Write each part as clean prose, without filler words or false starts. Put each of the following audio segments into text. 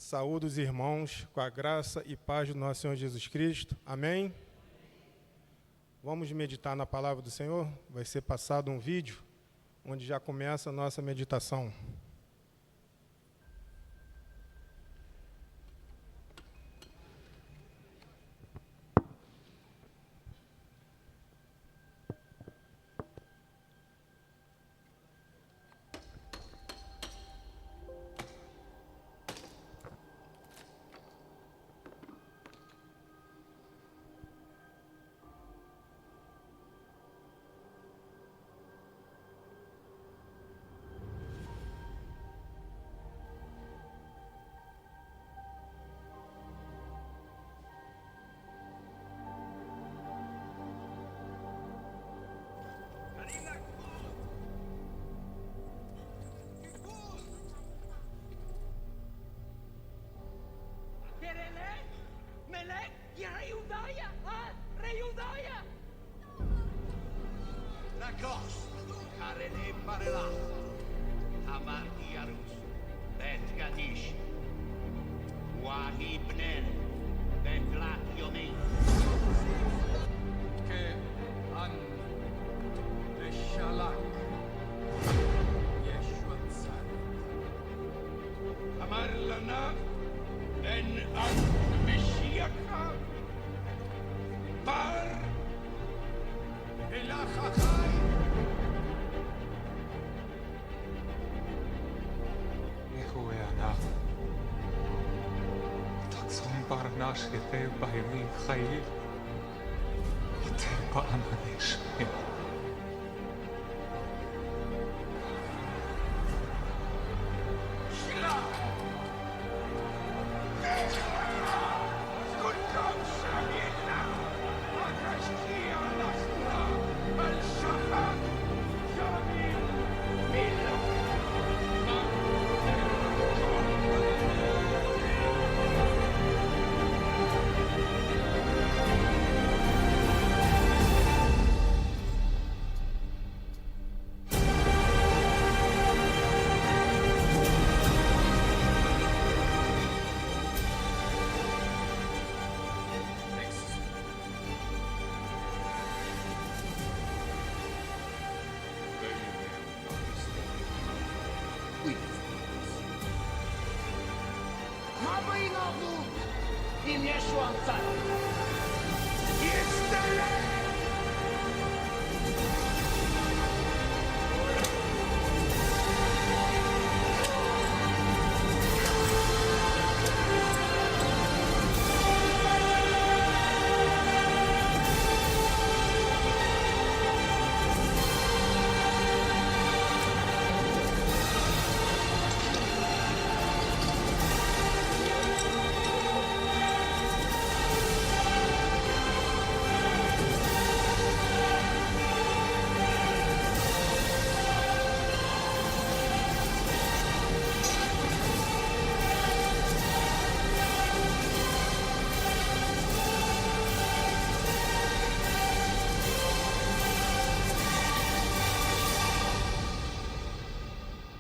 Saúdo os irmãos com a graça e paz do nosso Senhor Jesus Cristo. Amém? Vamos meditar na palavra do Senhor? Vai ser passado um vídeo onde já começa a nossa meditação. שתהיה בימים חיים ותהיה בענני שמיים.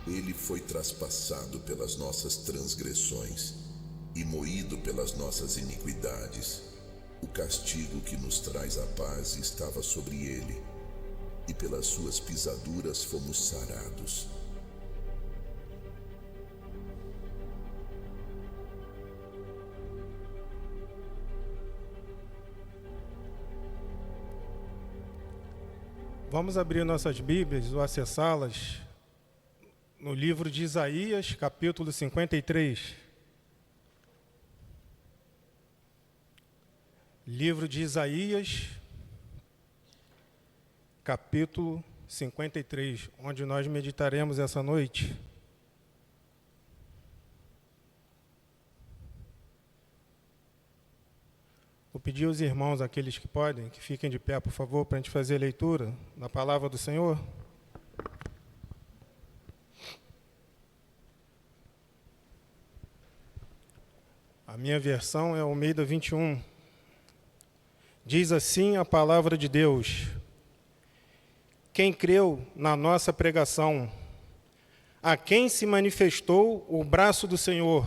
Ele foi traspassado pelas nossas transgressões e moído pelas nossas iniquidades. O castigo que nos traz a paz estava sobre ele, e pelas suas pisaduras fomos sarados. Vamos abrir nossas Bíblias ou acessá-las no livro de Isaías, capítulo 53. Livro de Isaías, capítulo 53, onde nós meditaremos essa noite. Vou pedir aos irmãos, aqueles que podem, que fiquem de pé, por favor, para a gente fazer a leitura da palavra do Senhor. A minha versão é Almeida 21. Diz assim a palavra de Deus: Quem creu na nossa pregação, a quem se manifestou o braço do Senhor,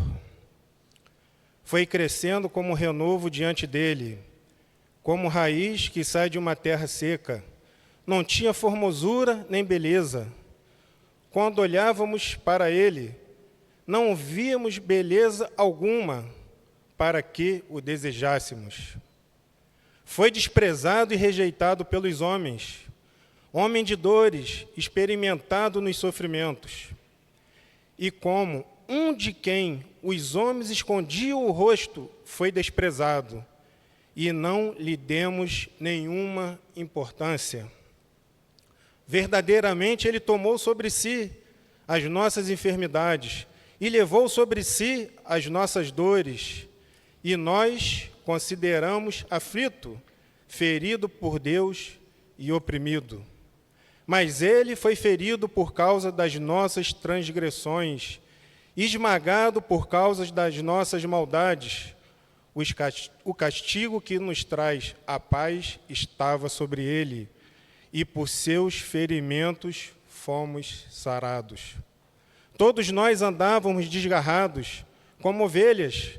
Foi crescendo como renovo diante dele, como raiz que sai de uma terra seca. Não tinha formosura nem beleza. Quando olhávamos para ele, não víamos beleza alguma para que o desejássemos. Foi desprezado e rejeitado pelos homens, homem de dores, experimentado nos sofrimentos. E como um de quem os homens escondiam o rosto, foi desprezado, e não lhe demos nenhuma importância. Verdadeiramente ele tomou sobre si as nossas enfermidades e levou sobre si as nossas dores, e nós consideramos aflito, ferido por Deus e oprimido. Mas ele foi ferido por causa das nossas transgressões, esmagado por causa das nossas maldades. O castigo que nos traz a paz estava sobre ele, e por seus ferimentos fomos sarados. Todos nós andávamos desgarrados, como ovelhas.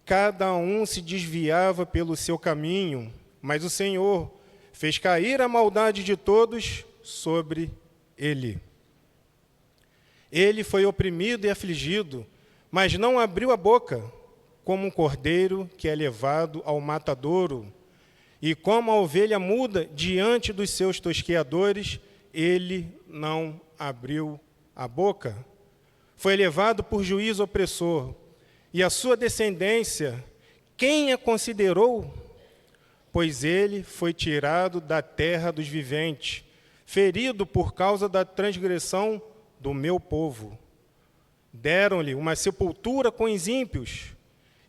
Cada um se desviava pelo seu caminho, mas o Senhor fez cair a maldade de todos sobre ele. Ele foi oprimido e afligido, mas não abriu a boca, como um cordeiro que é levado ao matadouro. E como a ovelha muda diante dos seus tosqueadores, ele não abriu a boca. Foi levado por juízo opressor, e a sua descendência, quem a considerou? Pois ele foi tirado da terra dos viventes, ferido por causa da transgressão do meu povo. Deram-lhe uma sepultura com os ímpios,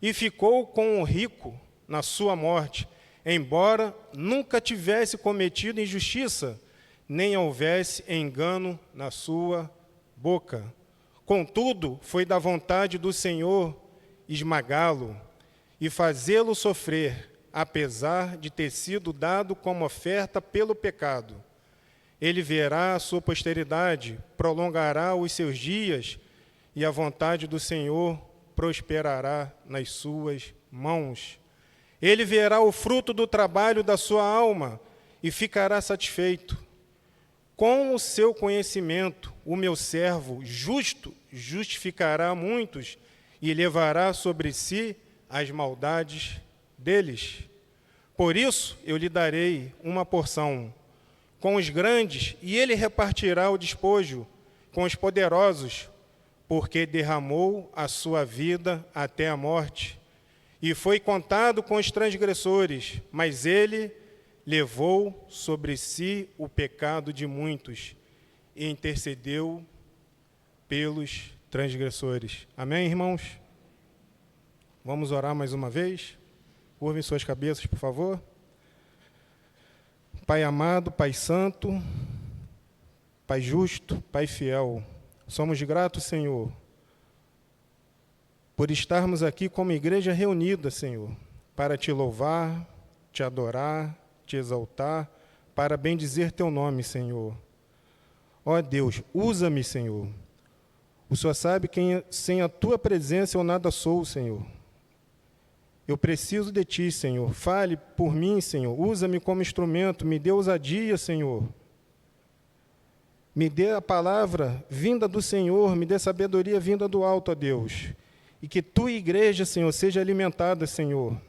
e ficou com o rico na sua morte, embora nunca tivesse cometido injustiça, nem houvesse engano na sua boca. Contudo, foi da vontade do Senhor esmagá-lo e fazê-lo sofrer, apesar de ter sido dado como oferta pelo pecado. Ele verá a sua posteridade, prolongará os seus dias, e a vontade do Senhor prosperará nas suas mãos. Ele verá o fruto do trabalho da sua alma e ficará satisfeito. Com o seu conhecimento, o meu servo justo justificará muitos e levará sobre si as maldades deles. Por isso eu lhe darei uma porção com os grandes, e ele repartirá o despojo com os poderosos, porque derramou a sua vida até a morte, e foi contado com os transgressores, mas ele levou sobre si o pecado de muitos e intercedeu pelos transgressores. Amém, irmãos? Vamos orar mais uma vez? Curvem suas cabeças, por favor. Pai amado, Pai santo, Pai justo, Pai fiel, somos gratos, Senhor, por estarmos aqui como igreja reunida, Senhor, para te louvar, te adorar, te exaltar, para bendizer teu nome, Senhor. Ó Deus, usa-me, Senhor. O Senhor sabe que sem a tua presença eu nada sou, Senhor. Eu preciso de ti, Senhor. Fale por mim, Senhor. Usa-me como instrumento. Me dê ousadia, Senhor. Me dê a palavra vinda do Senhor. Me dê sabedoria vinda do alto, ó Deus. E que tua igreja, Senhor, seja alimentada, Senhor,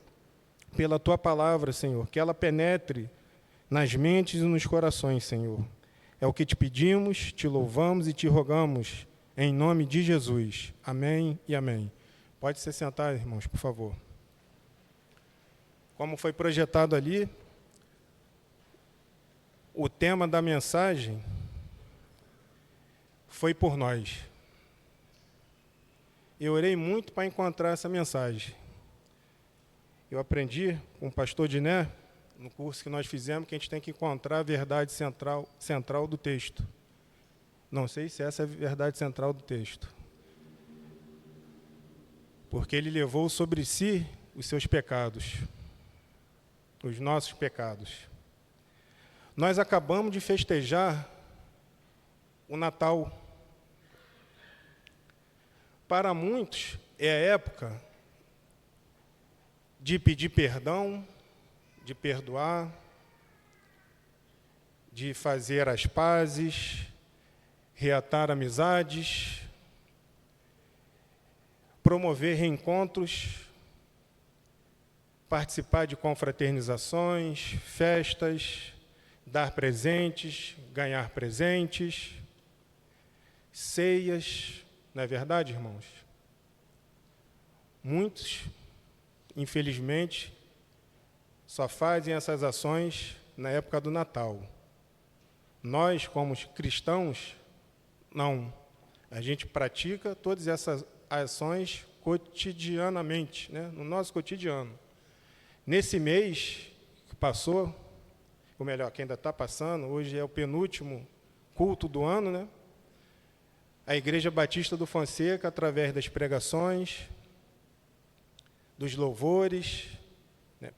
pela tua palavra, Senhor. Que ela penetre nas mentes e nos corações, Senhor. É o que te pedimos, te louvamos e te rogamos, em nome de Jesus. Amém e amém. Pode se sentar, irmãos, por favor. Como foi projetado ali, o tema da mensagem foi por nós. Eu orei muito para encontrar essa mensagem. Eu aprendi com o pastor Diné, no curso que nós fizemos, que a gente tem que encontrar a verdade central do texto. Não sei se essa é a verdade central do texto. Porque ele levou sobre si os seus pecados, os nossos pecados. Nós acabamos de festejar o Natal. Para muitos, é a época de pedir perdão, de perdoar, de fazer as pazes, reatar amizades, promover reencontros, participar de confraternizações, festas, dar presentes, ganhar presentes, ceias, não é verdade, irmãos? Muitos, infelizmente, só fazem essas ações na época do Natal. Nós, como cristãos, não. A gente pratica todas essas ações cotidianamente, né? No nosso cotidiano. Nesse mês que passou, ou melhor, que ainda está passando, hoje é o penúltimo culto do ano, né? A Igreja Batista do Fonseca, através das pregações, dos louvores, né?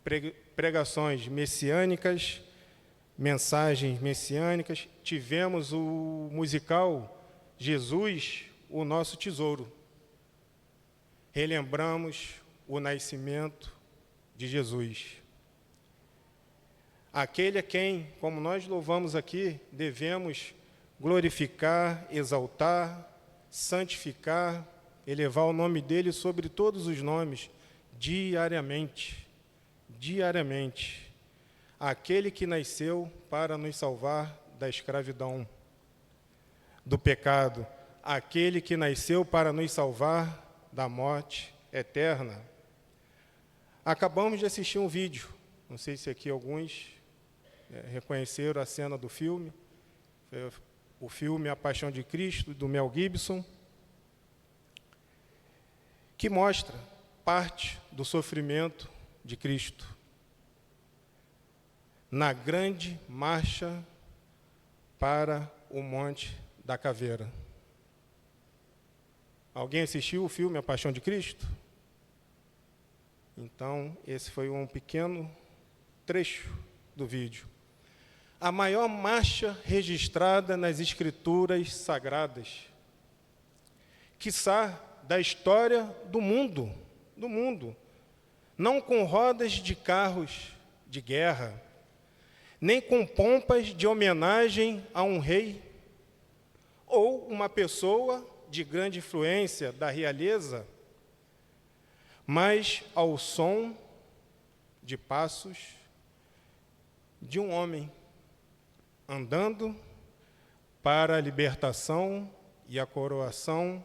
Pregações messiânicas, mensagens messiânicas, tivemos o musical Jesus, o Nosso Tesouro. Relembramos o nascimento de Jesus. Aquele a quem, como nós louvamos aqui, devemos glorificar, exaltar, santificar, elevar o nome dele sobre todos os nomes, diariamente. Diariamente. Aquele que nasceu para nos salvar da escravidão, do pecado. Aquele que nasceu para nos salvar da morte eterna. Acabamos de assistir um vídeo, não sei se aqui alguns reconheceram a cena do filme, foi o filme A Paixão de Cristo, do Mel Gibson, que mostra parte do sofrimento de Cristo na grande marcha para o Monte da Caveira. Alguém assistiu o filme A Paixão de Cristo? Então, esse foi um pequeno trecho do vídeo. A maior marcha registrada nas Escrituras Sagradas, quiçá da história do mundo, não com rodas de carros de guerra, nem com pompas de homenagem a um rei ou uma pessoa de grande influência da realeza, mas ao som de passos de um homem andando para a libertação e a coroação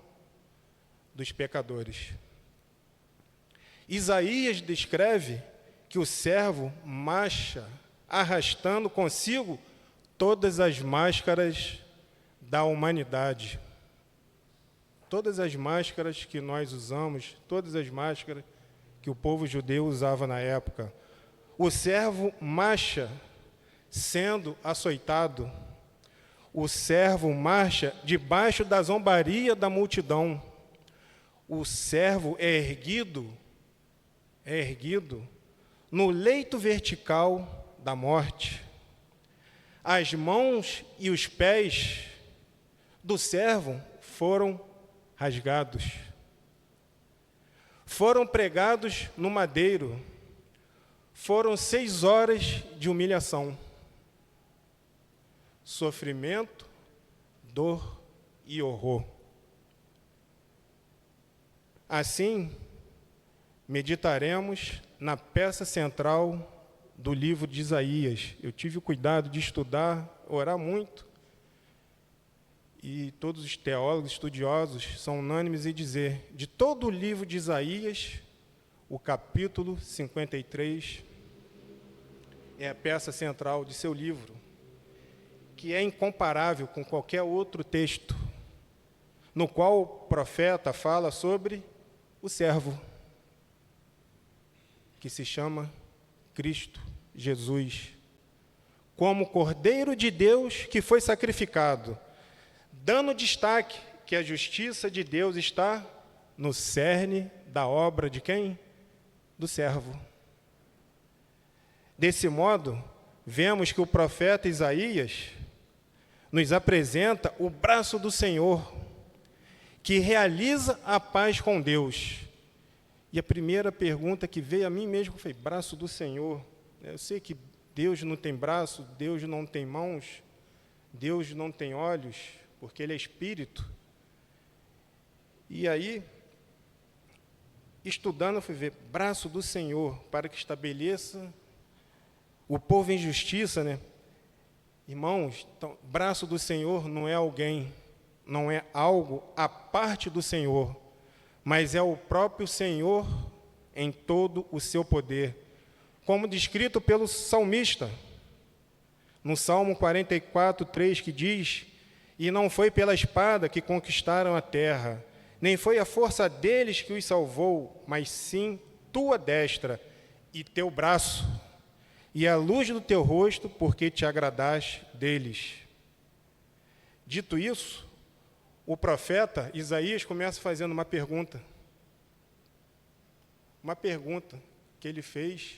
dos pecadores. Isaías descreve que o servo marcha arrastando consigo todas as máscaras da humanidade. Todas as máscaras que nós usamos, todas as máscaras que o povo judeu usava na época. O servo marcha sendo açoitado. O servo marcha debaixo da zombaria da multidão. O servo é erguido no leito vertical da morte. As mãos e os pés do servo foram rasgados. Foram pregados no madeiro. Foram 6 horas de humilhação. Sofrimento, dor e horror. Assim, meditaremos na peça central do livro de Isaías. Eu tive o cuidado de estudar, orar muito, e todos os teólogos, estudiosos, são unânimes em dizer, de todo o livro de Isaías, o capítulo 53 é a peça central de seu livro, que é incomparável com qualquer outro texto, no qual o profeta fala sobre o servo, que se chama Cristo Jesus, como Cordeiro de Deus que foi sacrificado, dando destaque que a justiça de Deus está no cerne da obra de quem? Do servo. Desse modo, vemos que o profeta Isaías nos apresenta o braço do Senhor, que realiza a paz com Deus, E a primeira pergunta que veio a mim mesmo foi: braço do Senhor. Eu sei que Deus não tem braço, Deus não tem mãos, Deus não tem olhos, porque Ele é Espírito. E aí, estudando, eu fui ver braço do Senhor, para que estabeleça o povo em justiça, né? Irmãos, então, braço do Senhor não é alguém, não é algo à parte do Senhor, mas é o próprio Senhor em todo o seu poder, como descrito pelo salmista, no Salmo 44, 3, que diz: e não foi pela espada que conquistaram a terra, nem foi a força deles que os salvou, mas sim tua destra e teu braço, e a luz do teu rosto, porque te agradaste deles. Dito isso, o profeta Isaías começa fazendo uma pergunta. Uma pergunta que ele fez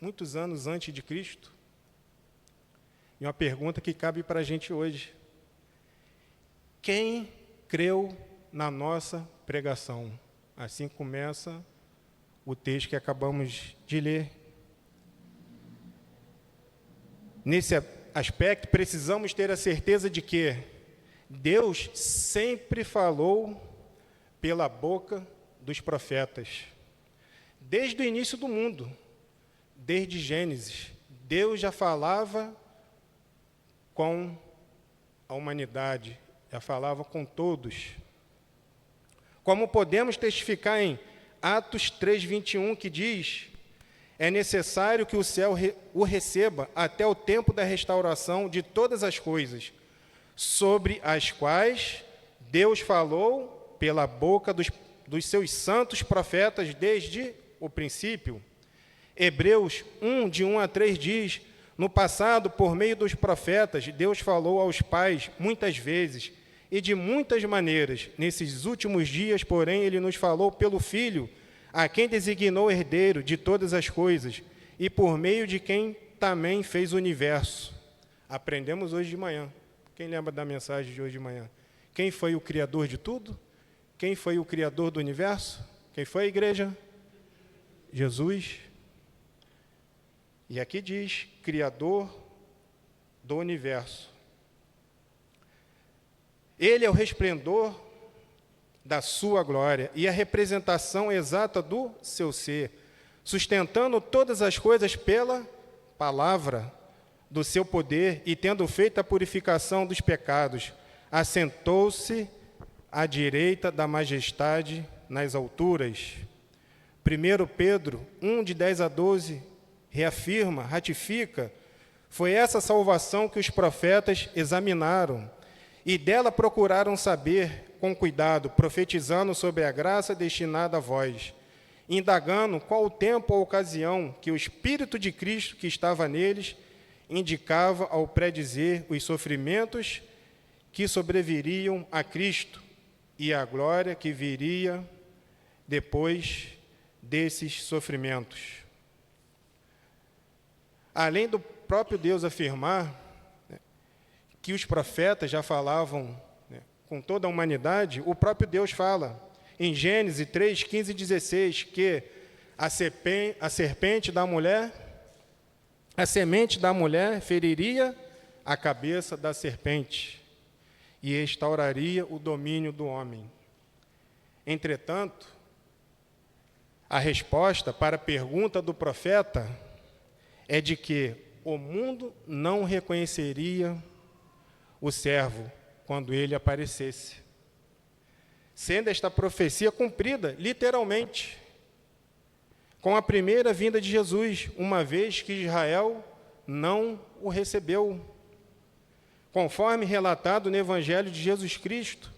muitos anos antes de Cristo. E uma pergunta que cabe para a gente hoje. Quem creu na nossa pregação? Assim começa o texto que acabamos de ler. Nesse aspecto, precisamos ter a certeza de que Deus sempre falou pela boca dos profetas. Desde o início do mundo, desde Gênesis, Deus já falava com a humanidade, já falava com todos. Como podemos testificar em Atos 3:21, que diz: é necessário que o céu o receba até o tempo da restauração de todas as coisas, sobre as quais Deus falou pela boca dos seus santos profetas desde o princípio. Hebreus 1, de 1 a 3 diz: no passado, por meio dos profetas, Deus falou aos pais muitas vezes e de muitas maneiras. Nesses últimos dias, porém, Ele nos falou pelo Filho, a quem designou herdeiro de todas as coisas, e por meio de quem também fez o universo. Aprendemos hoje de manhã. Quem lembra da mensagem de hoje de manhã? Quem foi o Criador de tudo? Quem foi o Criador do universo? Quem foi a igreja? Jesus. E aqui diz, Criador do universo. Ele é o resplendor da sua glória e a representação exata do seu ser, sustentando todas as coisas pela palavra do seu poder e tendo feito a purificação dos pecados, assentou-se à direita da majestade nas alturas. 1 Pedro 1, de 10 a 12, reafirma, ratifica: foi essa salvação que os profetas examinaram e dela procuraram saber com cuidado, profetizando sobre a graça destinada a vós, indagando qual o tempo ou ocasião que o Espírito de Cristo que estava neles indicava ao predizer os sofrimentos que sobreviriam a Cristo e a glória que viria depois desses sofrimentos. Além do próprio Deus afirmar que os profetas já falavam com toda a humanidade, o próprio Deus fala em Gênesis 3, 15 e 16, que a semente da mulher, a semente da mulher feriria a cabeça da serpente e restauraria o domínio do homem. Entretanto, a resposta para a pergunta do profeta é de que o mundo não reconheceria o servo quando ele aparecesse, sendo esta profecia cumprida, literalmente, com a primeira vinda de Jesus, uma vez que Israel não o recebeu, conforme relatado no Evangelho de Jesus Cristo,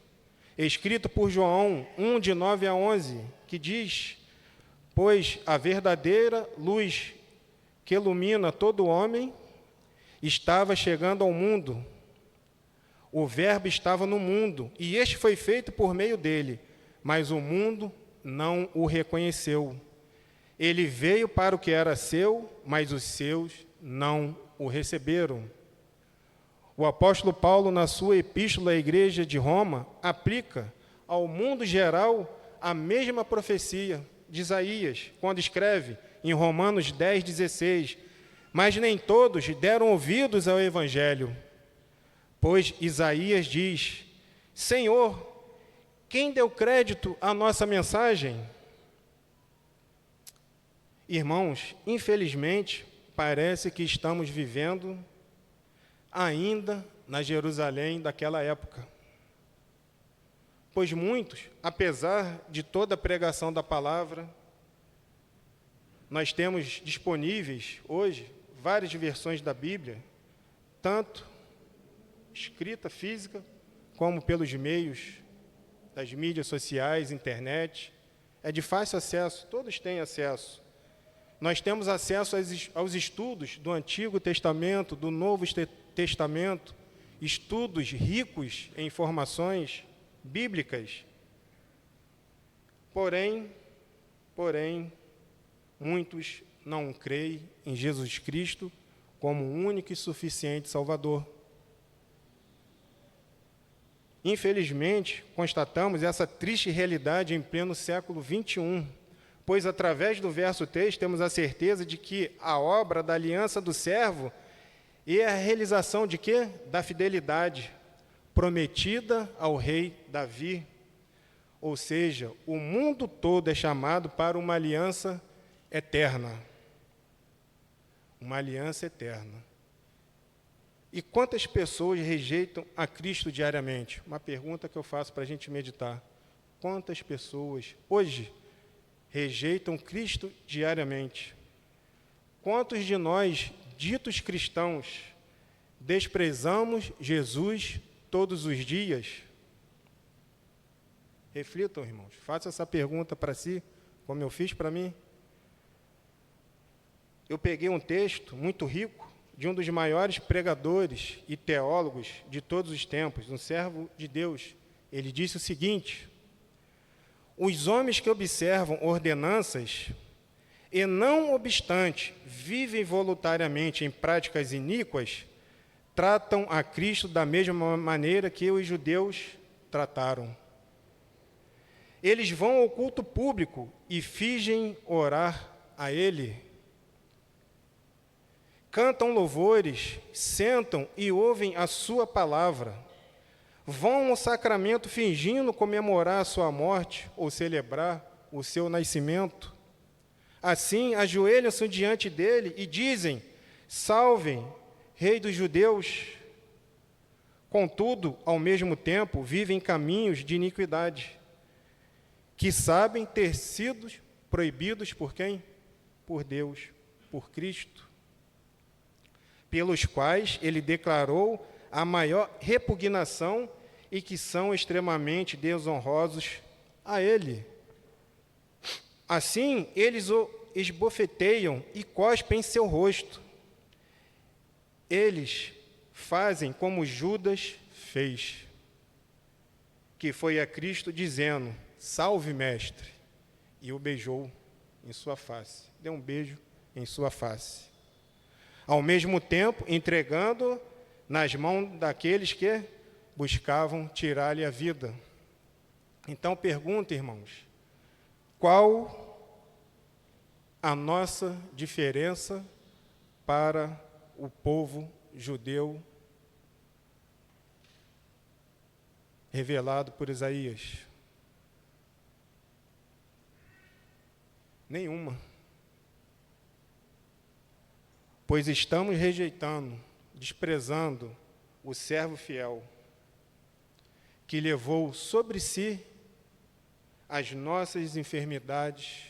escrito por João 1, de 9 a 11, que diz: pois a verdadeira luz que ilumina todo homem estava chegando ao mundo. O Verbo estava no mundo, e este foi feito por meio dele, mas o mundo não o reconheceu. Ele veio para o que era seu, mas os seus não o receberam. O apóstolo Paulo, na sua epístola à igreja de Roma, aplica ao mundo geral a mesma profecia, de Isaías, quando escreve em Romanos 10:16, mas nem todos deram ouvidos ao Evangelho. Pois Isaías diz: Senhor, quem deu crédito à nossa mensagem? Irmãos, infelizmente, parece que estamos vivendo ainda na Jerusalém daquela época. Pois muitos, apesar de toda a pregação da palavra, nós temos disponíveis hoje várias versões da Bíblia, tanto escrita, física, como pelos meios das mídias sociais, internet. É de fácil acesso, todos têm acesso. Nós temos acesso aos estudos do Antigo Testamento, do Novo Testamento, estudos ricos em informações bíblicas. Porém, muitos não creem em Jesus Cristo como o único e suficiente Salvador. Infelizmente, constatamos essa triste realidade em pleno século XXI, pois através do verso 3 temos a certeza de que a obra da aliança do servo é a realização de quê? Da fidelidade prometida ao rei Davi. Ou seja, o mundo todo é chamado para uma aliança eterna. Uma aliança eterna. E quantas pessoas rejeitam a Cristo diariamente? Uma pergunta que eu faço para a gente meditar. Quantas pessoas hoje rejeitam Cristo diariamente? Quantos de nós, ditos cristãos, desprezamos Jesus todos os dias? Reflitam, irmãos. Façam essa pergunta para si, como eu fiz para mim. Eu peguei um texto muito rico de um dos maiores pregadores e teólogos de todos os tempos, um servo de Deus. Ele disse o seguinte: os homens que observam ordenanças e, não obstante, vivem voluntariamente em práticas iníquas, tratam a Cristo da mesma maneira que os judeus trataram. Eles vão ao culto público e fingem orar a Ele. Cantam louvores, sentam e ouvem a sua palavra. Vão ao sacramento fingindo comemorar a sua morte ou celebrar o seu nascimento. Assim, ajoelham-se diante dele e dizem: salvem, Rei dos Judeus. Contudo, ao mesmo tempo, vivem caminhos de iniquidade, que sabem ter sido proibidos por quem? Por Deus, por Cristo, pelos quais ele declarou a maior repugnação e que são extremamente desonrosos a ele. Assim, eles o esbofeteiam e cospem em seu rosto. Eles fazem como Judas fez, que foi a Cristo dizendo: salve, mestre, e o beijou em sua face. Deu um beijo em sua face. Ao mesmo tempo, entregando nas mãos daqueles que buscavam tirar-lhe a vida. Então, pergunta, irmãos, qual a nossa diferença para o povo judeu revelado por Isaías? Nenhuma. Pois estamos rejeitando, desprezando o servo fiel, que levou sobre si as nossas enfermidades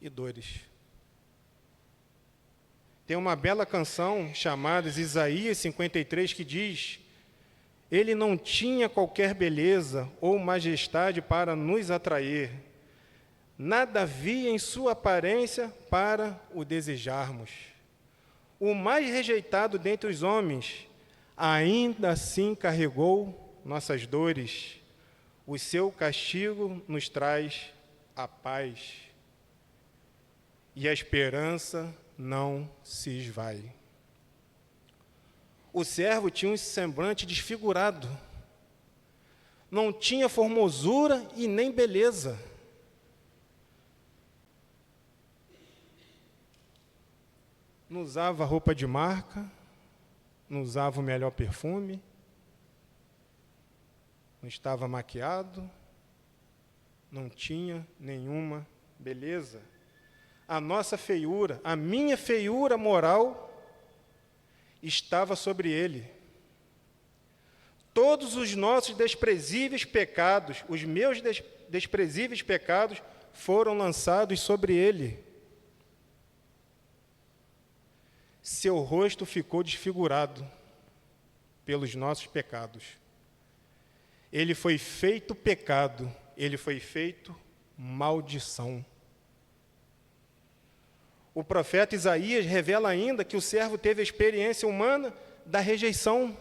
e dores. Tem uma bela canção chamada Isaías 53 que diz: ele não tinha qualquer beleza ou majestade para nos atrair, nada havia em sua aparência para o desejarmos. O mais rejeitado dentre os homens, ainda assim carregou nossas dores. O seu castigo nos traz a paz, e a esperança não se esvai. O servo tinha um semblante desfigurado, não tinha formosura e nem beleza. não usava roupa de marca, não usava o melhor perfume, não estava maquiado, não tinha nenhuma beleza. A nossa feiura, a minha feiura moral, estava sobre ele. Todos os nossos desprezíveis pecados, os meus desprezíveis pecados, foram lançados sobre ele. Seu rosto ficou desfigurado pelos nossos pecados. Ele foi feito pecado, ele foi feito maldição. O profeta Isaías revela ainda que o servo teve a experiência humana da rejeição.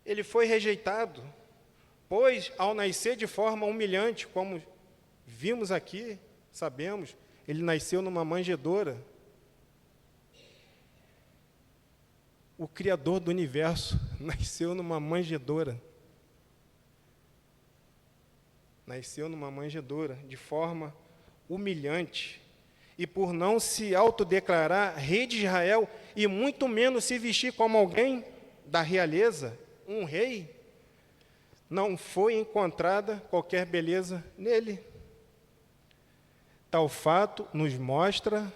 Ele foi rejeitado, pois, ao nascer de forma humilhante, como vimos aqui, sabemos, ele nasceu numa manjedoura. O Criador do universo nasceu numa manjedoura. Nasceu numa manjedoura, de forma humilhante. E por não se autodeclarar rei de Israel, e muito menos se vestir como alguém da realeza, um rei, não foi encontrada qualquer beleza nele. Tal fato nos mostra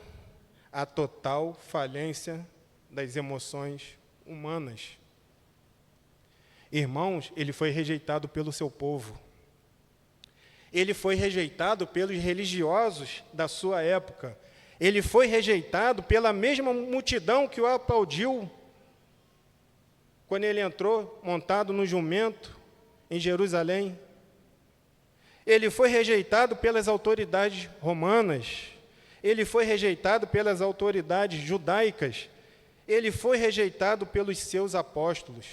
a total falência das emoções humanas. Irmãos, ele foi rejeitado pelo seu povo. Ele foi rejeitado pelos religiosos da sua época. Ele foi rejeitado pela mesma multidão que o aplaudiu quando ele entrou montado no jumento em Jerusalém. Ele foi rejeitado pelas autoridades romanas. Ele foi rejeitado pelas autoridades judaicas. Ele foi rejeitado pelos seus apóstolos.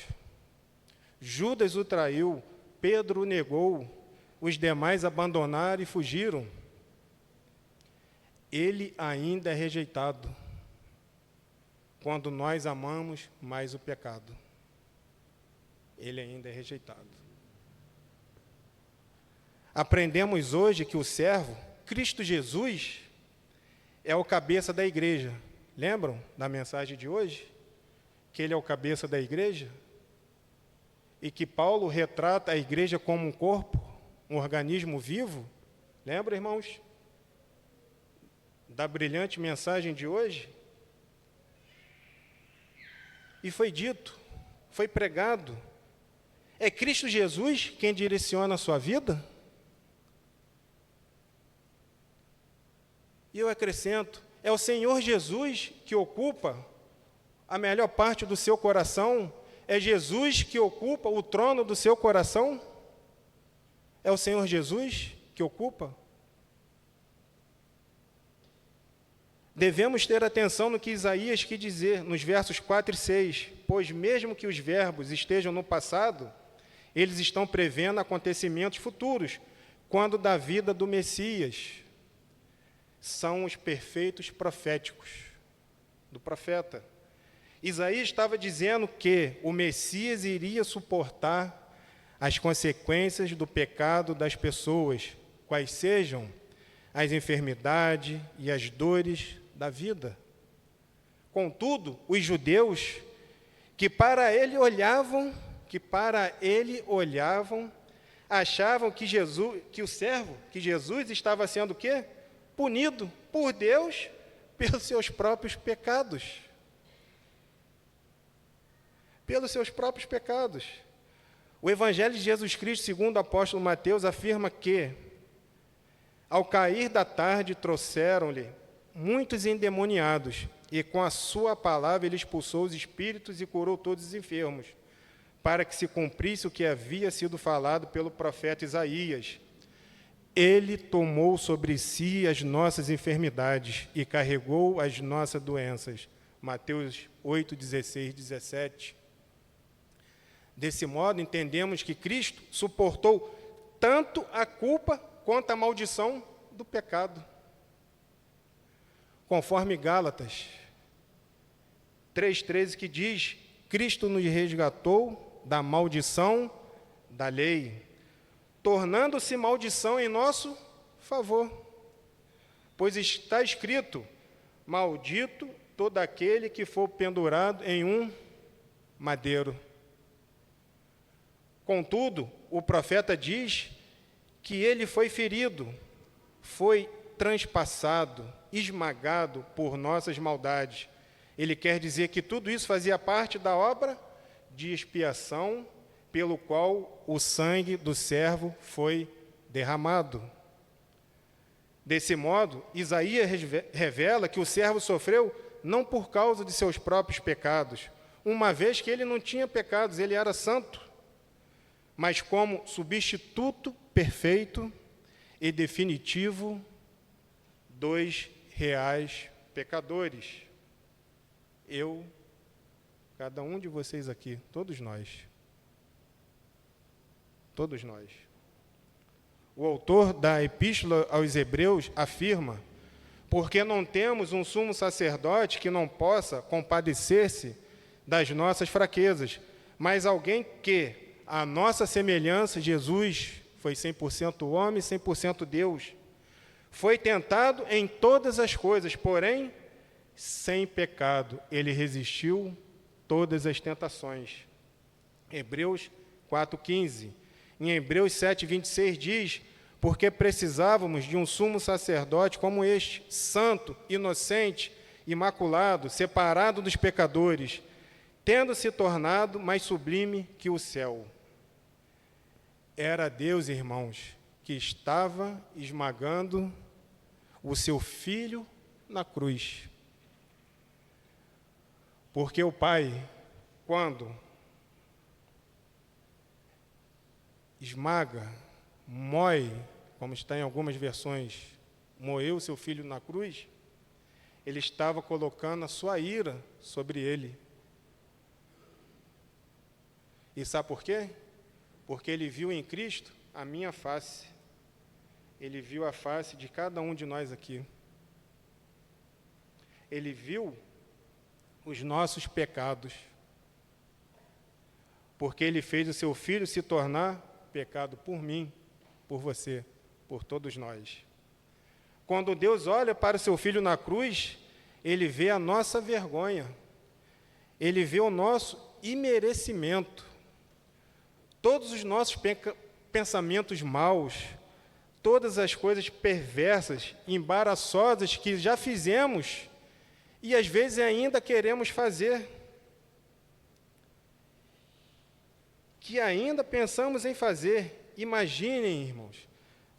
Judas o traiu, Pedro o negou, os demais abandonaram e fugiram. Ele ainda é rejeitado quando nós amamos mais o pecado. Ele ainda é rejeitado. Aprendemos hoje que o servo, Cristo Jesus, é o cabeça da igreja. Lembram da mensagem de hoje? Que ele é o cabeça da igreja? E que Paulo retrata a igreja como um corpo, um organismo vivo? Lembra, irmãos? Da brilhante mensagem de hoje? E foi dito, foi pregado. É Cristo Jesus quem direciona a sua vida? E eu acrescento, é o Senhor Jesus que ocupa a melhor parte do seu coração? É Jesus que ocupa o trono do seu coração? É o Senhor Jesus que ocupa? Devemos ter atenção no que Isaías quis dizer nos versos 4 e 6, pois mesmo que os verbos estejam no passado, eles estão prevendo acontecimentos futuros, quando da vida do Messias. São os perfeitos proféticos do profeta. Isaías estava dizendo que o Messias iria suportar as consequências do pecado das pessoas, quais sejam as enfermidades e as dores da vida. Contudo, os judeus que para ele olhavam, achavam que Jesus estava sendo o quê? Punido por Deus pelos seus próprios pecados. Pelos seus próprios pecados. O Evangelho de Jesus Cristo, segundo o apóstolo Mateus, afirma que, ao cair da tarde, trouxeram-lhe muitos endemoniados, e com a sua palavra ele expulsou os espíritos e curou todos os enfermos, para que se cumprisse o que havia sido falado pelo profeta Isaías. Ele tomou sobre si as nossas enfermidades e carregou as nossas doenças. Mateus 8, 16, 17. Desse modo, entendemos que Cristo suportou tanto a culpa quanto a maldição do pecado. Conforme Gálatas 3,13, que diz: Cristo nos resgatou da maldição da lei, tornando-se maldição em nosso favor. Pois está escrito: maldito todo aquele que for pendurado em um madeiro. Contudo, o profeta diz que ele foi ferido, foi transpassado, esmagado por nossas maldades. Ele quer dizer que tudo isso fazia parte da obra de expiação pelo qual o sangue do servo foi derramado. Desse modo, Isaías revela que o servo sofreu não por causa de seus próprios pecados, uma vez que ele não tinha pecados, ele era santo, mas como substituto perfeito e definitivo dos reais pecadores. Eu, cada um de vocês aqui, todos nós. Todos nós. O autor da Epístola aos Hebreus afirma: porque não temos um sumo sacerdote que não possa compadecer-se das nossas fraquezas, mas alguém que, à nossa semelhança, Jesus foi 100% homem, 100% Deus, foi tentado em todas as coisas, porém, sem pecado. Ele resistiu todas as tentações. Hebreus 4,15. Em Hebreus 7,26 diz: porque precisávamos de um sumo sacerdote como este, santo, inocente, imaculado, separado dos pecadores, tendo se tornado mais sublime que o céu. Era Deus, irmãos, que estava esmagando o seu Filho na cruz. Porque o Pai, quando esmaga, moe, como está em algumas versões, moeu o seu Filho na cruz, ele estava colocando a sua ira sobre ele. E sabe por quê? Porque ele viu em Cristo a minha face. Ele viu a face de cada um de nós aqui. Ele viu os nossos pecados. Porque ele fez o seu Filho se tornar pecado por mim, por você, por todos nós. Quando Deus olha para o seu Filho na cruz, ele vê a nossa vergonha. Ele vê o nosso imerecimento. Todos os nossos pensamentos maus, todas as coisas perversas, embaraçosas que já fizemos e às vezes ainda queremos fazer, que ainda pensamos em fazer. Imaginem, irmãos,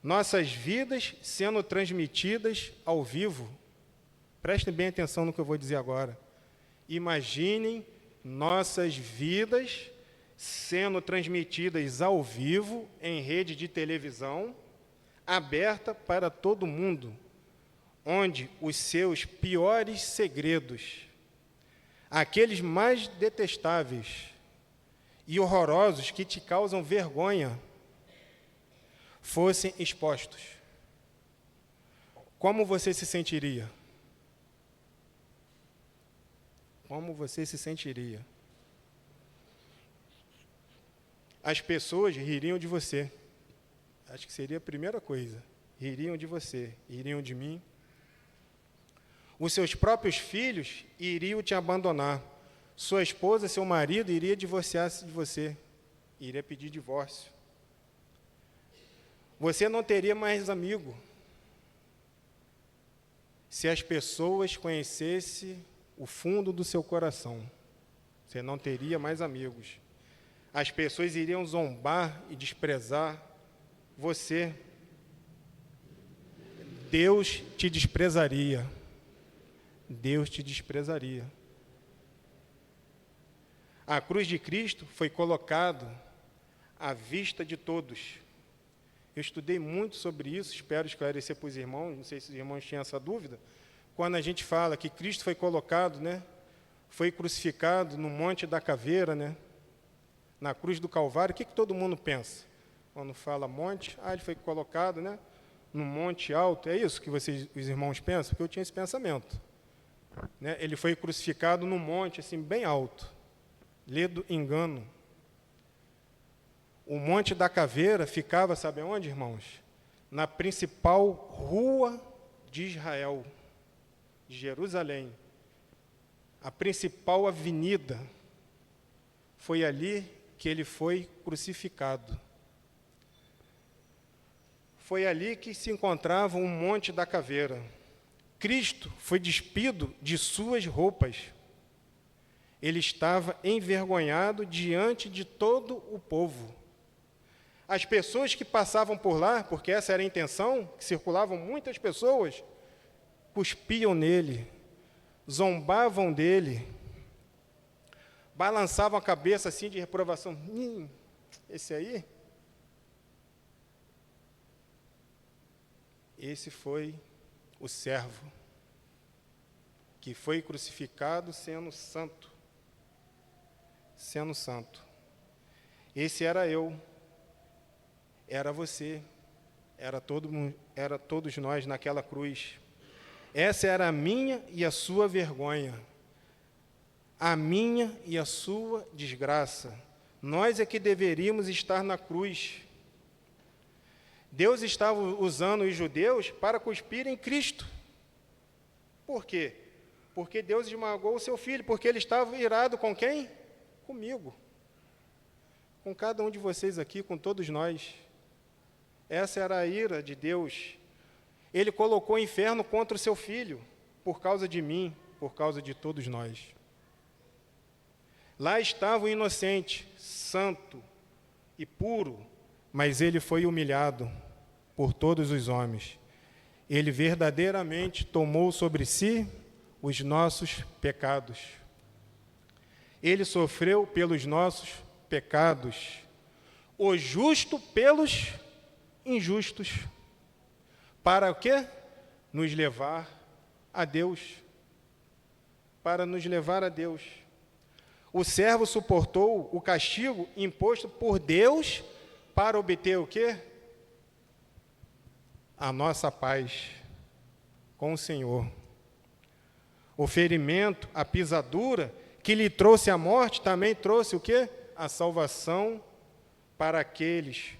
nossas vidas sendo transmitidas ao vivo. Prestem bem atenção no que eu vou dizer agora. Imaginem nossas vidas sendo transmitidas ao vivo em rede de televisão, aberta para todo mundo, onde os seus piores segredos, aqueles mais detestáveis e horrorosos que te causam vergonha, fossem expostos. Como você se sentiria? Como você se sentiria? As pessoas ririam de você. Acho que seria a primeira coisa. Ririam de você, ririam de mim. Os seus próprios filhos iriam te abandonar. Sua esposa, seu marido, iria divorciar-se de você. Iria pedir divórcio. Você não teria mais amigo. Se as pessoas conhecessem o fundo do seu coração, você não teria mais amigos. As pessoas iriam zombar e desprezar você. Deus te desprezaria. Deus te desprezaria. A cruz de Cristo foi colocada à vista de todos. Eu estudei muito sobre isso, espero esclarecer para os irmãos, não sei se os irmãos tinham essa dúvida. Quando a gente fala que Cristo foi colocado, foi crucificado no Monte da Caveira, na cruz do Calvário, o que todo mundo pensa? Quando fala monte, ele foi colocado, no monte alto, é isso que os irmãos pensam? Porque eu tinha esse pensamento. Ele foi crucificado no monte, assim, bem alto. Ledo engano. O Monte da Caveira ficava, sabe onde, irmãos? Na principal rua de Israel, de Jerusalém, a principal avenida, foi ali que ele foi crucificado. Foi ali que se encontrava um monte da caveira. Cristo foi despido de suas roupas. Ele estava envergonhado diante de todo o povo. As pessoas que passavam por lá, porque essa era a intenção, que circulavam muitas pessoas, cuspiam nele, zombavam dele, balançavam a cabeça assim de reprovação. Esse aí? Esse foi o servo que foi crucificado sendo santo. Sendo santo. Esse era eu, era você, era todos nós naquela cruz. Essa era a minha e a sua vergonha, a minha e a sua desgraça. Nós é que deveríamos estar na cruz. Deus estava usando os judeus para cuspir em Cristo. Por quê? Porque Deus esmagou o seu filho, porque ele estava irado com quem? Comigo. Com cada um de vocês aqui, com todos nós. Essa era a ira de Deus. Ele colocou o inferno contra o seu filho, por causa de mim, por causa de todos nós. Lá estava o inocente, santo e puro, mas ele foi humilhado por todos os homens. Ele verdadeiramente tomou sobre si os nossos pecados. Ele sofreu pelos nossos pecados, o justo pelos injustos. Para o quê? Nos levar a Deus. Para nos levar a Deus. O servo suportou o castigo imposto por Deus para obter o quê? A nossa paz com o Senhor. O ferimento, a pisadura que lhe trouxe a morte, também trouxe o quê? A salvação para aqueles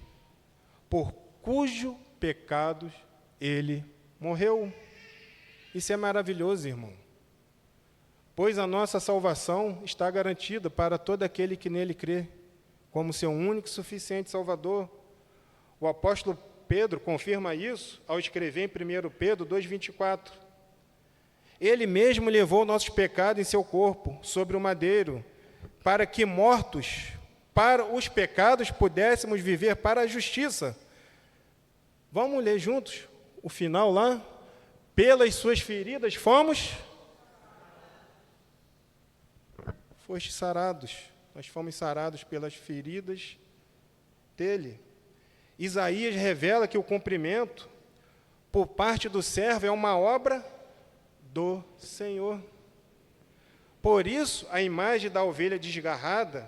por cujo pecados ele morreu. Isso é maravilhoso, irmão. Pois a nossa salvação está garantida para todo aquele que nele crê, como seu único e suficiente Salvador. O apóstolo Pedro confirma isso ao escrever em 1 Pedro 2,24. Ele mesmo levou nossos pecados em seu corpo, sobre o madeiro, para que, mortos para os pecados, pudéssemos viver para a justiça. Vamos ler juntos o final lá? Pelas suas feridas fomos sarados. Nós fomos sarados pelas feridas dele. Isaías revela que o cumprimento por parte do servo é uma obra do Senhor. Por isso, a imagem da ovelha desgarrada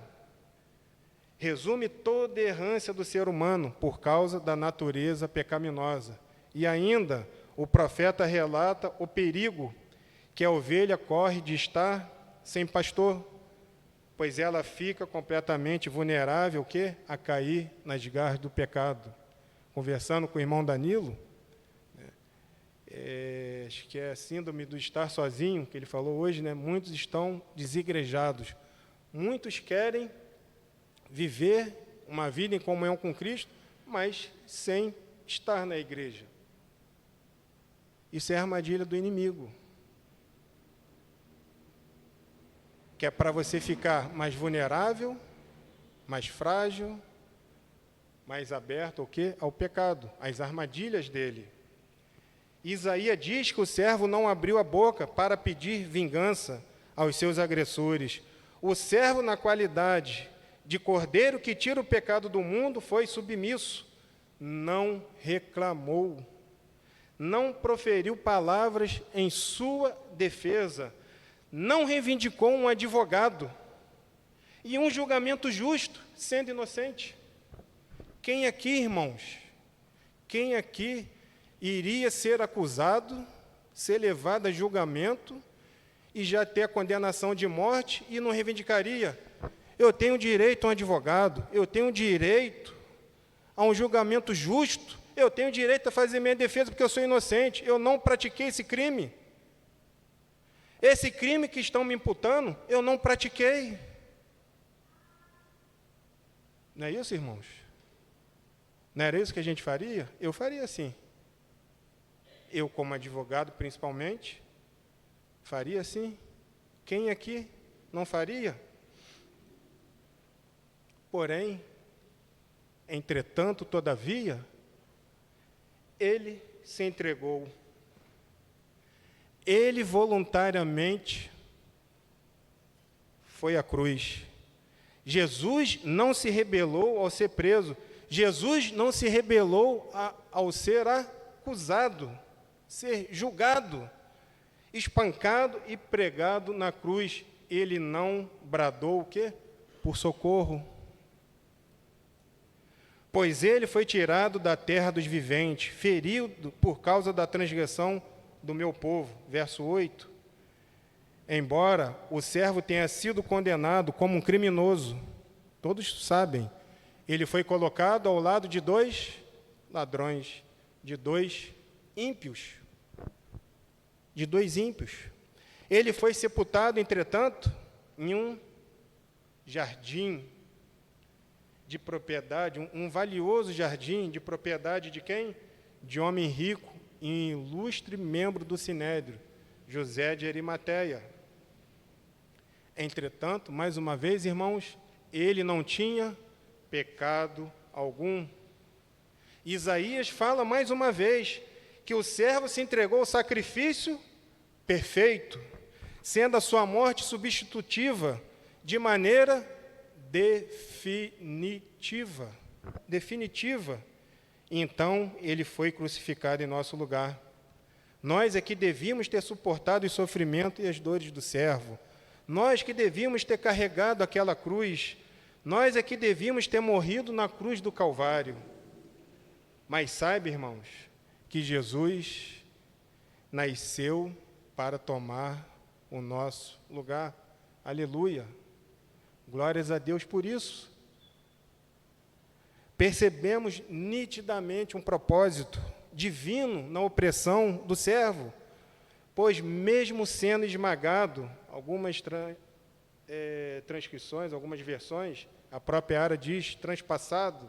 resume toda a errância do ser humano por causa da natureza pecaminosa. E ainda, o profeta relata o perigo que a ovelha corre de estar sem pastor, pois ela fica completamente vulnerável a cair nas garras do pecado. Conversando com o irmão Danilo, acho que é a síndrome do estar sozinho, que ele falou hoje, muitos estão desigrejados. Muitos querem viver uma vida em comunhão com Cristo, mas sem estar na igreja. Isso é a armadilha do inimigo, que é para você ficar mais vulnerável, mais frágil, mais aberto ao pecado, às armadilhas dele. Isaías diz que o servo não abriu a boca para pedir vingança aos seus agressores. O servo, na qualidade de cordeiro que tira o pecado do mundo, foi submisso, não reclamou, não proferiu palavras em sua defesa, não reivindicou um advogado e um julgamento justo, sendo inocente. Quem aqui, irmãos, quem aqui iria ser acusado, ser levado a julgamento e já ter a condenação de morte e não reivindicaria? Eu tenho direito a um advogado, eu tenho direito a um julgamento justo, eu tenho direito a fazer minha defesa porque eu sou inocente, eu não pratiquei esse crime. Esse crime que estão me imputando, eu não pratiquei. Não é isso, irmãos? Não era isso que a gente faria? Eu faria assim. Eu, como advogado, principalmente, faria assim. Quem aqui não faria? Porém, entretanto, todavia, ele se entregou. Ele voluntariamente foi à cruz. Jesus não se rebelou ao ser preso. Jesus não se rebelou ao ser acusado, ser julgado, espancado e pregado na cruz. Ele não bradou o quê? Por socorro. Pois ele foi tirado da terra dos viventes, ferido por causa da transgressão do meu povo. Verso 8. Embora o servo tenha sido condenado como um criminoso, todos sabem, ele foi colocado ao lado de 2 ladrões, de 2 ímpios. De 2 ímpios. Ele foi sepultado, entretanto, em um jardim de propriedade, um valioso jardim de propriedade de quem? De homem rico e ilustre membro do Sinédrio, José de Arimateia. Entretanto, mais uma vez, irmãos, ele não tinha pecado algum. Isaías fala mais uma vez que o servo se entregou ao sacrifício perfeito, sendo a sua morte substitutiva de maneira definitiva. Então, ele foi crucificado em nosso lugar. Nós é que devíamos ter suportado o sofrimento e as dores do servo. Nós que devíamos ter carregado aquela cruz. Nós é que devíamos ter morrido na cruz do Calvário. Mas saiba, irmãos, que Jesus nasceu para tomar o nosso lugar. Aleluia. Glórias a Deus por isso. Percebemos nitidamente um propósito divino na opressão do servo, pois mesmo sendo esmagado, algumas transcrições, algumas versões, a própria Ara diz transpassado,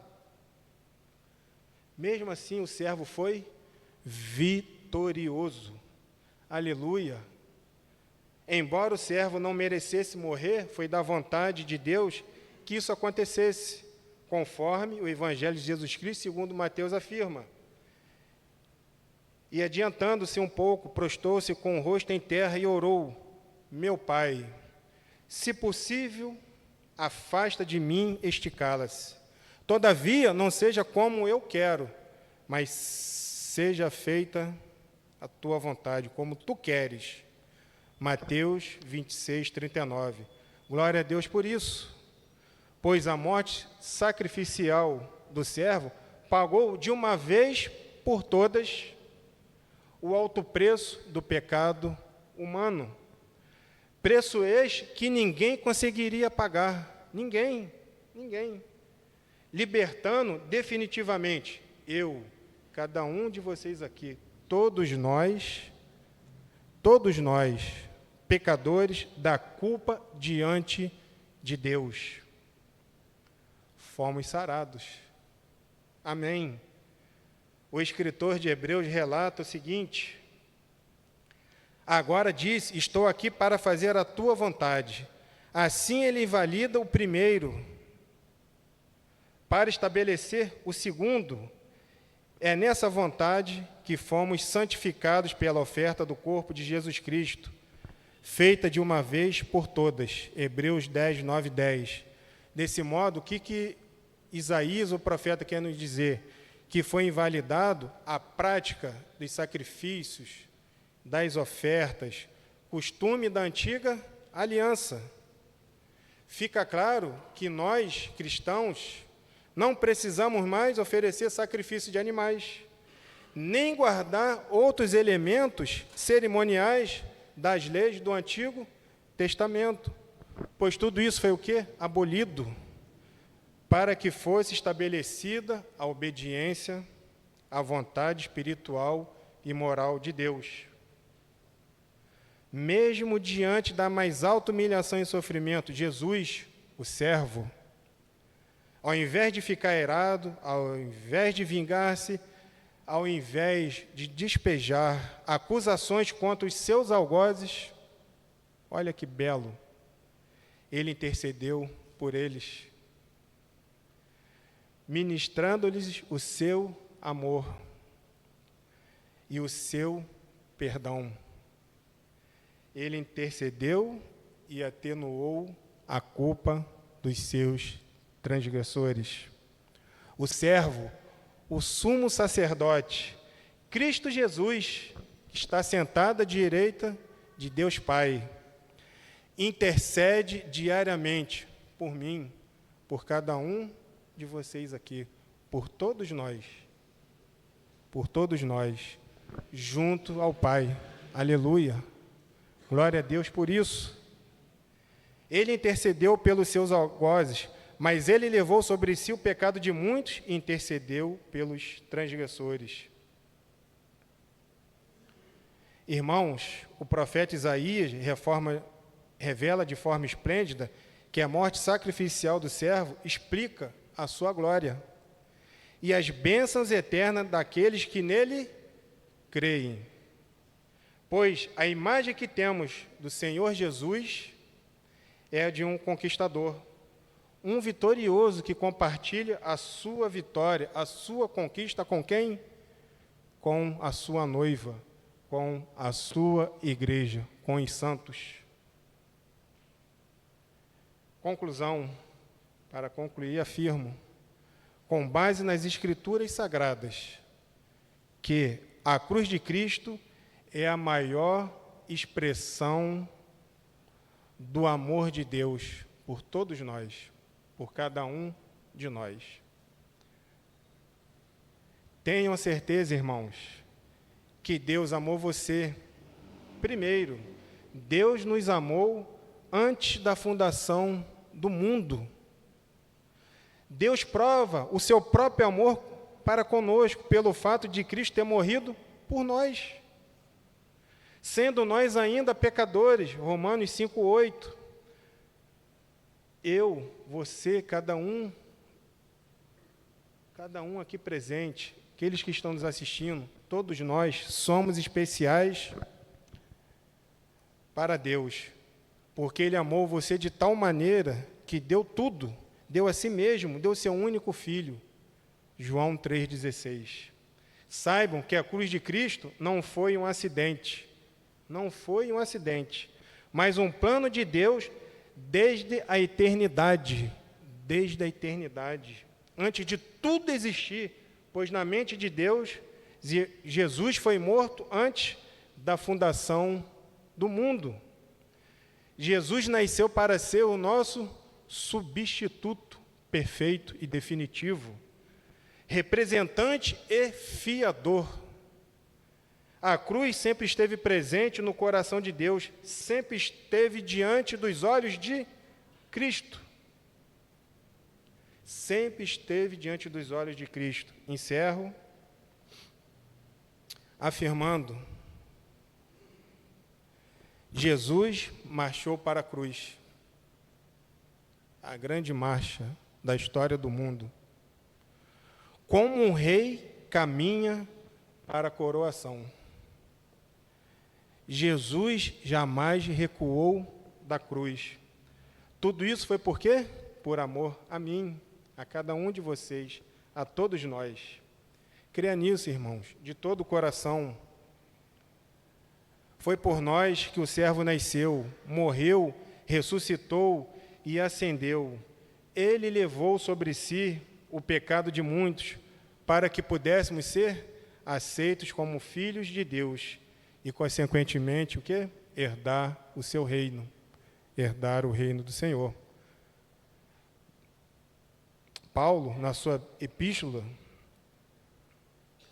mesmo assim o servo foi vitorioso. Aleluia. Embora o servo não merecesse morrer, foi da vontade de Deus que isso acontecesse, conforme o Evangelho de Jesus Cristo, segundo Mateus afirma. E adiantando-se um pouco, prostou-se com o rosto em terra e orou: meu Pai, se possível, afasta de mim este cálice. Todavia, não seja como eu quero, mas seja feita a tua vontade, como tu queres. Mateus 26, 39. Glória a Deus por isso, pois a morte sacrificial do servo pagou de uma vez por todas o alto preço do pecado humano. Preço este que ninguém conseguiria pagar. Ninguém. Libertando definitivamente eu, cada um de vocês aqui, todos nós, pecadores, da culpa diante de Deus. Fomos sarados. Amém. O escritor de Hebreus relata o seguinte: agora diz, estou aqui para fazer a tua vontade. Assim ele invalida o primeiro, para estabelecer o segundo. É nessa vontade que fomos santificados pela oferta do corpo de Jesus Cristo, feita de uma vez por todas. Hebreus 10, 9 e 10. Desse modo, o que Isaías, o profeta, quer nos dizer? Que foi invalidado a prática dos sacrifícios, das ofertas, costume da antiga aliança. Fica claro que nós, cristãos, não precisamos mais oferecer sacrifício de animais, nem guardar outros elementos cerimoniais das leis do Antigo Testamento, pois tudo isso foi o quê? Abolido, para que fosse estabelecida a obediência à vontade espiritual e moral de Deus. Mesmo diante da mais alta humilhação e sofrimento, Jesus, o servo, ao invés de ficar irado, ao invés de vingar-se, ao invés de despejar acusações contra os seus algozes, olha que belo, ele intercedeu por eles, ministrando-lhes o seu amor e o seu perdão. Ele intercedeu e atenuou a culpa dos seus transgressores. O servo, o sumo sacerdote, Cristo Jesus, que está sentado à direita de Deus Pai, intercede diariamente por mim, por cada um de vocês aqui, por todos nós, junto ao Pai. Aleluia! Glória a Deus por isso. Ele intercedeu pelos seus algozes, mas ele levou sobre si o pecado de muitos e intercedeu pelos transgressores. Irmãos, o profeta Isaías revela de forma esplêndida que a morte sacrificial do servo explica a sua glória e as bênçãos eternas daqueles que nele creem. Pois a imagem que temos do Senhor Jesus é a de um conquistador, um vitorioso que compartilha a sua vitória, a sua conquista com quem? Com a sua noiva, com a sua igreja, com os santos. Conclusão, para concluir, afirmo, com base nas Escrituras Sagradas, que a cruz de Cristo é a maior expressão do amor de Deus por todos nós, por cada um de nós. Tenham certeza, irmãos, que Deus amou você. Primeiro, Deus nos amou antes da fundação do mundo. Deus prova o seu próprio amor para conosco pelo fato de Cristo ter morrido por nós, sendo nós ainda pecadores. Romanos 5:8. Eu, você, cada um aqui presente, aqueles que estão nos assistindo, todos nós somos especiais para Deus, porque Ele amou você de tal maneira que deu tudo, deu a si mesmo, deu seu único Filho. João 3,16. Saibam que a cruz de Cristo não foi um acidente, mas um plano de Deus desde a eternidade, antes de tudo existir, pois na mente de Deus, Jesus foi morto antes da fundação do mundo. Jesus nasceu para ser o nosso substituto perfeito e definitivo, representante e fiador. A cruz sempre esteve presente no coração de Deus, sempre esteve diante dos olhos de Cristo. Sempre esteve diante dos olhos de Cristo. Encerro afirmando: Jesus marchou para a cruz, a grande marcha da história do mundo. Como um rei caminha para a coroação. Jesus jamais recuou da cruz. Tudo isso foi por quê? Por amor a mim, a cada um de vocês, a todos nós. Creia nisso, irmãos, de todo o coração. Foi por nós que o servo nasceu, morreu, ressuscitou e ascendeu. Ele levou sobre si o pecado de muitos, para que pudéssemos ser aceitos como filhos de Deus e, consequentemente, o quê? Herdar o seu reino, herdar o reino do Senhor. Paulo, na sua epístola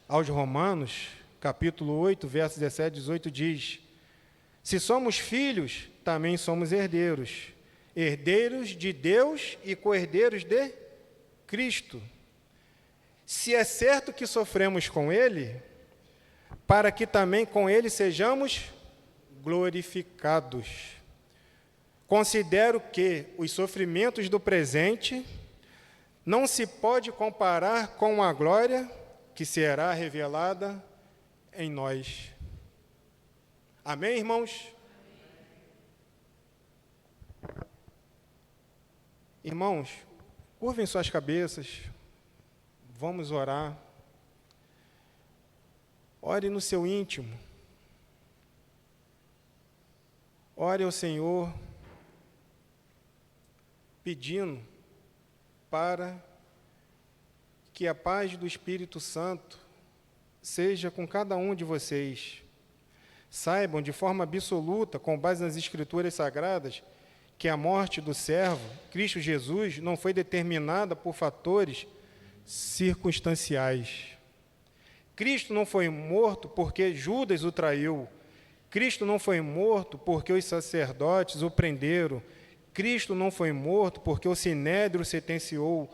aos Romanos, capítulo 8, versos 17 e 18, diz: se somos filhos, também somos herdeiros, herdeiros de Deus e co-herdeiros de Cristo. Se é certo que sofremos com ele, para que também com ele sejamos glorificados. Considero que os sofrimentos do presente não se pode comparar com a glória que será revelada em nós. Amém, irmãos? Irmãos, curvem suas cabeças, vamos orar. Ore no seu íntimo. Ore ao Senhor, pedindo para que a paz do Espírito Santo seja com cada um de vocês. Saibam de forma absoluta, com base nas Escrituras Sagradas, que a morte do servo, Cristo Jesus, não foi determinada por fatores circunstanciais. Cristo não foi morto porque Judas o traiu. Cristo não foi morto porque os sacerdotes o prenderam. Cristo não foi morto porque o Sinédrio sentenciou.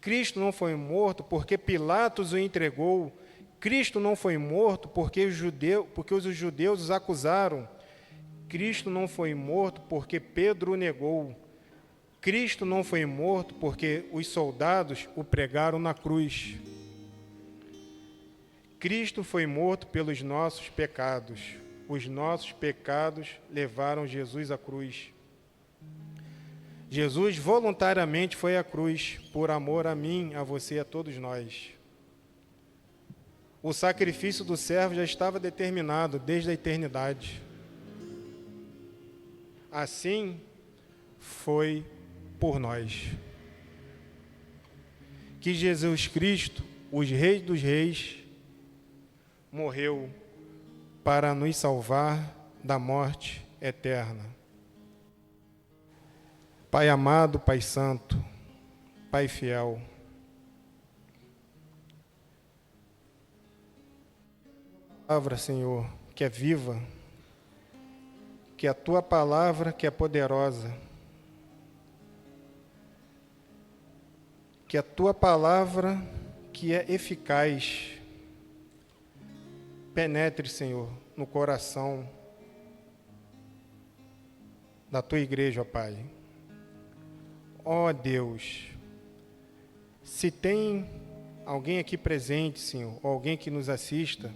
Cristo não foi morto porque Pilatos o entregou. Cristo não foi morto porque os judeus os acusaram. Cristo não foi morto porque Pedro o negou. Cristo não foi morto porque os soldados o pregaram na cruz. Cristo foi morto pelos nossos pecados. Os nossos pecados levaram Jesus à cruz. Jesus voluntariamente foi à cruz, por amor a mim, a você e a todos nós. O sacrifício do servo já estava determinado desde a eternidade. Assim foi por nós. Que Jesus Cristo, os Reis dos Reis, morreu para nos salvar da morte eterna. Pai amado, Pai santo, Pai fiel, palavra, Senhor, que é viva, que a Tua palavra que é poderosa, que a Tua palavra que é eficaz, penetre, Senhor, no coração da Tua igreja, ó Pai. Ó Deus, se tem alguém aqui presente, Senhor, ou alguém que nos assista,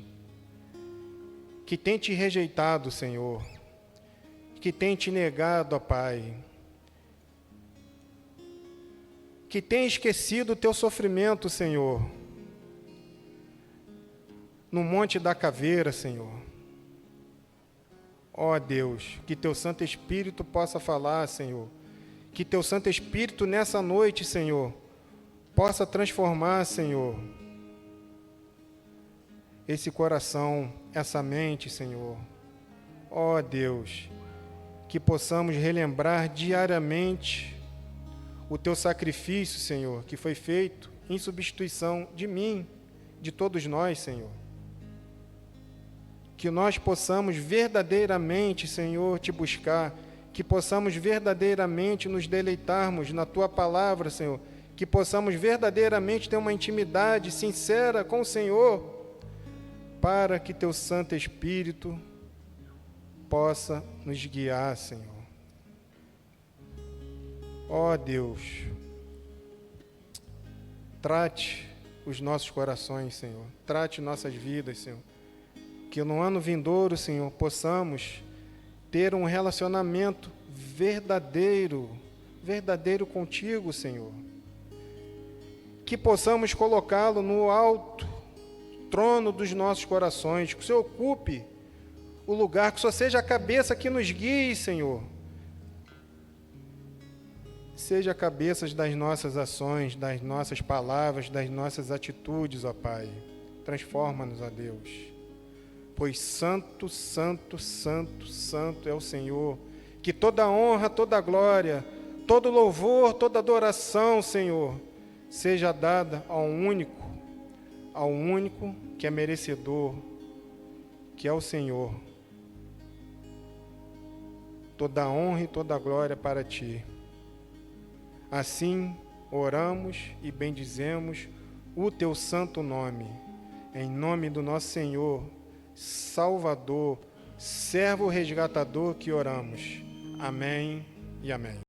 que tem te rejeitado, Senhor, que tem te negado, ó Pai, que tem esquecido o teu sofrimento, Senhor, no Monte da Caveira, Senhor. Ó Deus, que teu Santo Espírito possa falar, Senhor, que teu Santo Espírito nessa noite, Senhor, possa transformar, Senhor, esse coração, essa mente, Senhor. Ó Deus, que possamos relembrar diariamente o teu sacrifício, Senhor, que foi feito em substituição de mim, de todos nós, Senhor. Que nós possamos verdadeiramente, Senhor, te buscar, que possamos verdadeiramente nos deleitarmos na Tua palavra, Senhor, que possamos verdadeiramente ter uma intimidade sincera com o Senhor, para que Teu Santo Espírito possa nos guiar, Senhor. Ó Deus, trate os nossos corações, Senhor, trate nossas vidas, Senhor, que no ano vindouro, Senhor, possamos ter um relacionamento verdadeiro contigo, Senhor. Que possamos colocá-lo no alto trono dos nossos corações, que o Senhor ocupe o lugar, que só seja a cabeça que nos guie, Senhor. Seja a cabeça das nossas ações, das nossas palavras, das nossas atitudes, ó Pai. Transforma-nos, ó Deus. Pois santo, santo, santo, santo é o Senhor. Que toda honra, toda glória, todo louvor, toda adoração, Senhor, seja dada ao único que é merecedor, que é o Senhor. Toda honra e toda glória para Ti. Assim, oramos e bendizemos o teu santo nome. Em nome do nosso Senhor, Salvador, servo resgatador que oramos. Amém e amém.